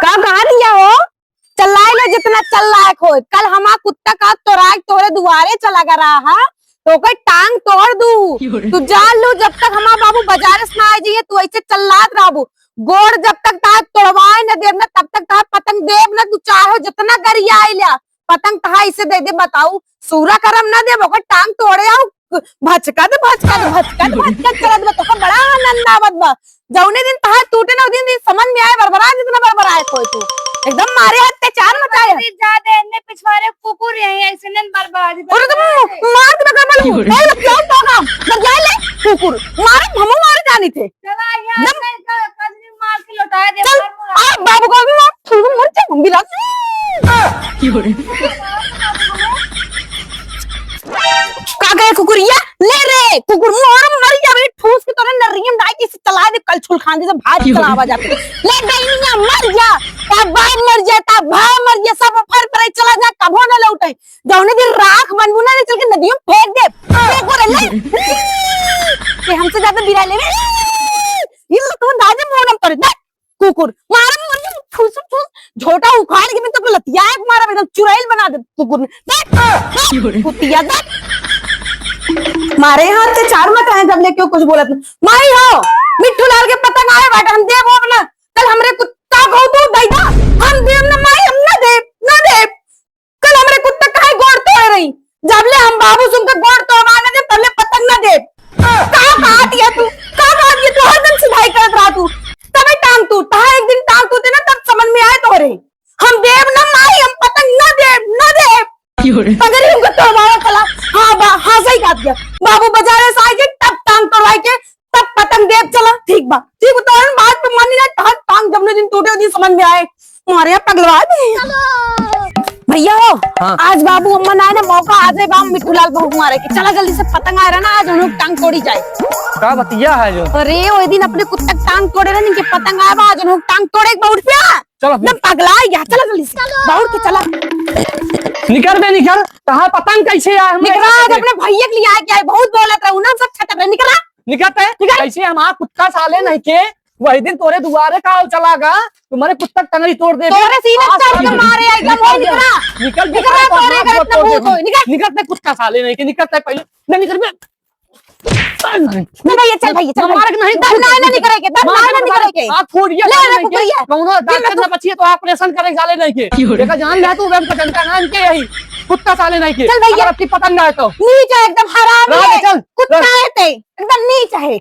कहा दिया हो? चल्लाए लो जितना चल लायक हो। कल हमारा कुत्ता का तोरे दुआरे चला गा रहा है तो कोई टांग तोड़ दू। तू जान लू जब तक हमारा बाबू बाजार से ना आ जाइए तू ऐसे चल्लात रहबू। गोड़ जब तक तार तोड़वाए न देव न तब तक तार पतंग देव न। तू चाहो जितना गरिया लिया पतंग कहा इसे दे दे। बताऊ सूरा करम न दे टांग तोड़े आओ भचकत चलत बा। तो बड़ा आनंद आवत बा। जौने दिन तहार टूटे ना दिन दिन समझ में आए बरबरा जितना बरबराए कोई तू एकदम मारे अत्याचार मचाया। ज्यादा इतने पिछवाड़े कुकुर यही ऐसे न बर्बाद और तुम मार के बगल में ए क्यों टोका लग जाए ले कुकुर मारे हमो मारे जानी थे। चला यार कजरी मार के लौटाए दे। चल आ बाबू को भी मार मर जा हम भी लाग की हो रे का गए कुकुरिया ले रे कुकुर मोर मर जावे ठूस के तोरे नरियम डाई के चला दे कल छुल खान जैसे भात चलावा जाके ले गईनिया मर जा ता बाप मर जा ता भाई मर जा सब फर पर चला जा कबो न लौटे। जौने दिन राख बनबू ना चल के नदियों फेंक दे फेंक रे ले ये हमसे ज्यादा बिरा ले ये तो दाजे मोनम करे दे कुकुर मार मर जा ठूस ठूस झोटा उखाड़ के मैं तो लतिया मारा एकदम चुड़ैल बना दे कुकुर ने देख कुतिया देख मारे हाथ से चार मत आए जब ले क्यों कुछ बोलत माई हो मिट्टू लाल के पतंग आए बाटा हम देव हो ना कल हमरे कुत्ता को तू दई दा हम देव ना माई हम ना दे कल हमरे कुत्ता काहे गोड़ तोड़ रही जब ले हम बाबू सुन के गोड़ तोड़वाने दे तब ले पतंग ना दे कहां दिया तू हर दिन सिधाई करत रहा तू तबे टांग टूटा एक दिन टांग टूटे ना तब समझ में आए तोरे हम देव ना माई हम पतंग ना दे अगर उनको तोड़वाया चला हाँ सही कहा दिया बाबू बाजार से आए तब टांग तोड़वाए के तब पतंग देव चला ठीक बा ठीक तो बात पे मानी ना टांग जब दिन टूटे दिन समझ में आए हमारे यहाँ पगलवा दे भैया हो। हाँ। आज बाबू अम्मा ना ना मौका आज बाबू मिट्टू लाल बहू मारे के चला जल्दी से पतंग आ रहा ना आज उन्होंने टांग तोड़ी जाए का बतिया है जो अरे वो दिन अपने कुत्ता टांग तोड़े रहे इनके पतंग आया आज उन्होंने टांग तोड़े एक बाउट पे एकदम पगला या चला जल्दी से बाउट के चला निकल कहा पतंग कैसे आए निकला आज अपने भैया के लिए आए क्या बहुत बोलत रहा ना सब छटक रहे निकलते कैसे हमारा कुत्ता साले नहीं के वही दिन तोरे दुआरे का चलागा तुम्हारे कुत्ता टंगड़ी तोड़ दे तोरे सीने चढ़ के मारे एकदम हो निकल निकलते कुत्ता साले नहीं के निकलते पहले नहीं निकल भैया चल भैया चल मार के नहीं नहीं करेंगे आप फूटिया ले कौनो डॉक्टर ने बचिए तो ऑपरेशन करे साले नहीं के देखा जान ले तू वेम का नाम के यही कुत्ता साले नहीं के चल भैया अपनी पतंग ना है तो नीचे एकदम हरामी है चल कुत्ता है ते एकदम नीचे है